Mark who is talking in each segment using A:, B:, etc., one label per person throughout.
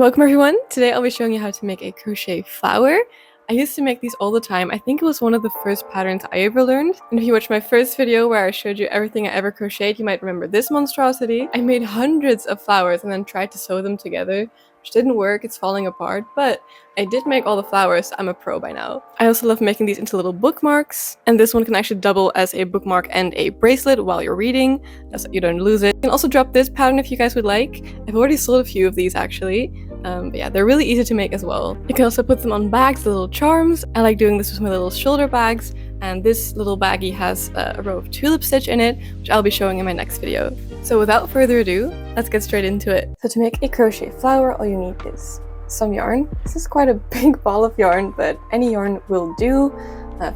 A: Welcome everyone! Today I'll be showing you how to make a crochet flower. I used to make these all the time. I think it was one of the first patterns I ever learned. And if you watched my first video where I showed you everything I ever crocheted, you might remember this monstrosity. I made hundreds of flowers and then tried to sew them together, which didn't work, it's falling apart, but I did make all the flowers, so I'm a pro by now. I also love making these into little bookmarks, and this one can actually double as a bookmark and a bracelet while you're reading, so you don't lose it. You can also drop this pattern if you guys would like. I've already sold a few of these actually, but yeah, they're really easy to make as well. You can also put them on bags, the little charms. I like doing this with my little shoulder bags, and this little baggie has a row of tulip stitch in it, which I'll be showing in my next video. So without further ado, let's get straight into it. So to make a crochet flower, all you need is some yarn. This is quite a big ball of yarn, but any yarn will do.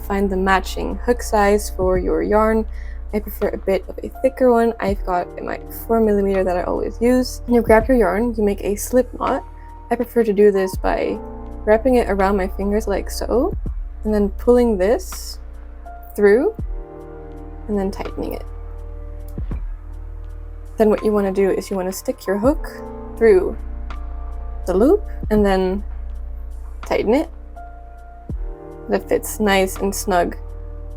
A: Find the matching hook size for your yarn. I prefer a bit of a thicker one. I've got my 4mm that I always use. And you grab your yarn, you make a slip knot. I prefer to do this by wrapping it around my fingers like so, and then pulling this through, and then tightening it. Then what you want to do is you want to stick your hook through the loop and then tighten it. That fits nice and snug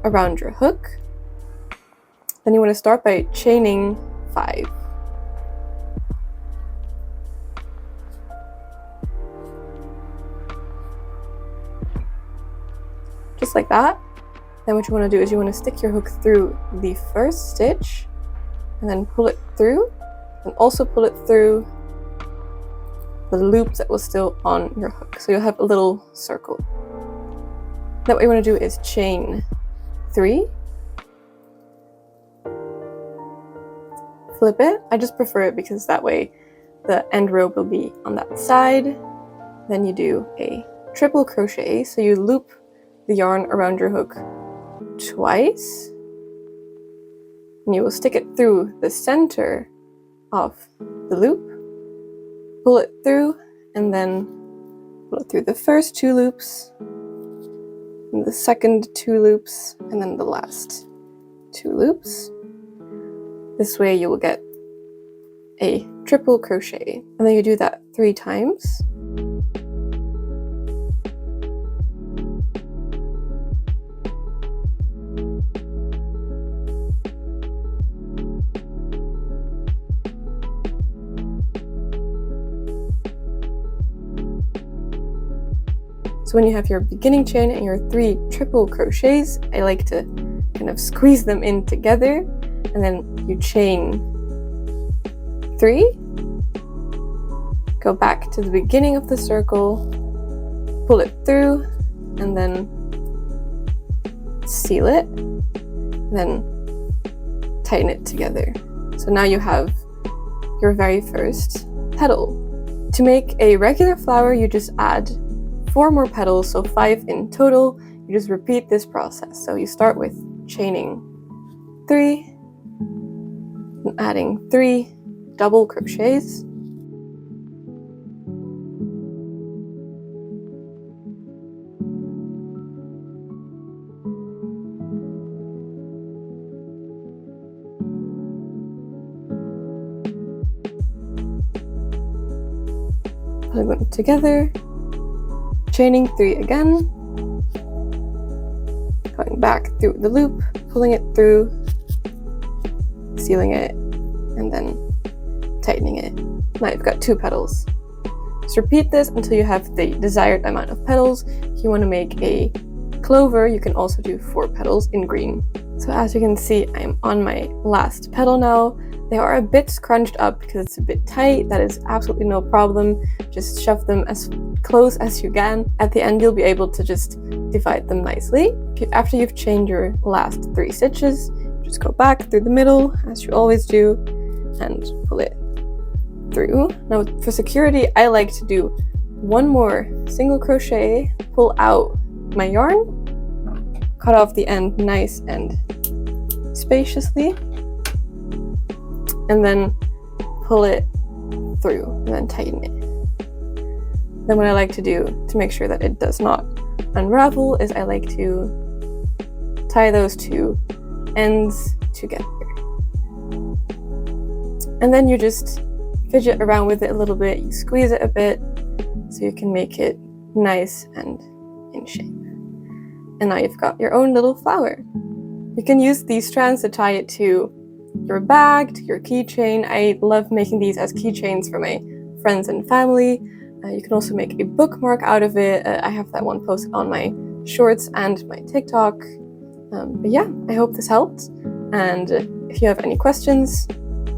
A: around your hook. Then you want to start by chaining 5. Just like that. Then what you want to do is you want to stick your hook through the first stitch and then pull it through, and also pull it through the loop that was still on your hook. So you'll have a little circle. Then what you want to do is chain 3, flip it. I just prefer it because that way the end rope will be on that side. Then you do a triple crochet, so you loop the yarn around your hook twice, and you will stick it through the center of the loop, pull it through, and then pull it through the first 2 loops, and the second 2 loops, and then the last 2 loops. This way you will get a triple crochet, and then you do that 3 times. So when you have your beginning chain and your 3 triple crochets, I like to kind of squeeze them in together, and then you chain 3, go back to the beginning of the circle, pull it through, and then seal it, then tighten it together. So now you have your very first petal. To make a regular flower, you just add 4 more petals, so 5 in total. You just repeat this process. So you start with chaining 3, and adding 3 double crochets, putting them together, chaining 3 again, going back through the loop, pulling it through, sealing it, and then tightening it. Now you've got 2 petals. Just repeat this until you have the desired amount of petals. If you want to make a clover, you can also do 4 petals in green. So as you can see, I'm on my last petal now. They are a bit scrunched up because it's a bit tight. That is absolutely no problem. Just shove them as close as you can. At the end, you'll be able to just divide them nicely. After you've chained your last 3 stitches, just go back through the middle, as you always do, and pull it through. Now, for security, I like to do 1 more single crochet, pull out my yarn, cut off the end nice and spaciously, and then pull it through and then tighten it. Then what I like to do to make sure that it does not unravel is I like to tie those 2 ends together. And then you just fidget around with it a little bit, you squeeze it a bit, so you can make it nice and in shape. And now you've got your own little flower. You can use these strands to tie it to your bag, to your keychain. I love making these as keychains for my friends and family. You can also make a bookmark out of it. I have that one posted on my shorts and my TikTok. But yeah, I hope this helped. And if you have any questions,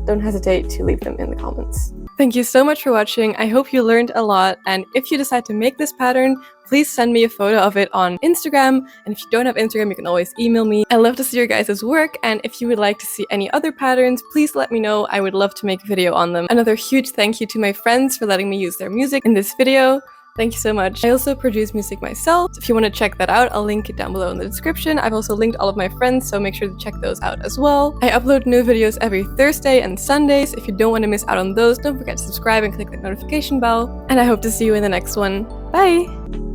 A: don't hesitate to leave them in the comments. Thank you so much for watching. I hope you learned a lot, and if you decide to make this pattern, please send me a photo of it on Instagram, and if you don't have Instagram, you can always email me. I love to see your guys' work, and if you would like to see any other patterns, please let me know. I would love to make a video on them. Another huge thank you to my friends for letting me use their music in this video. Thank you so much. I also produce music myself. If you want to check that out, I'll link it down below in the description. I've also linked all of my friends, so make sure to check those out as well. I upload new videos every Thursday and Sundays. If you don't want to miss out on those, don't forget to subscribe and click that notification bell. And I hope to see you in the next one. Bye!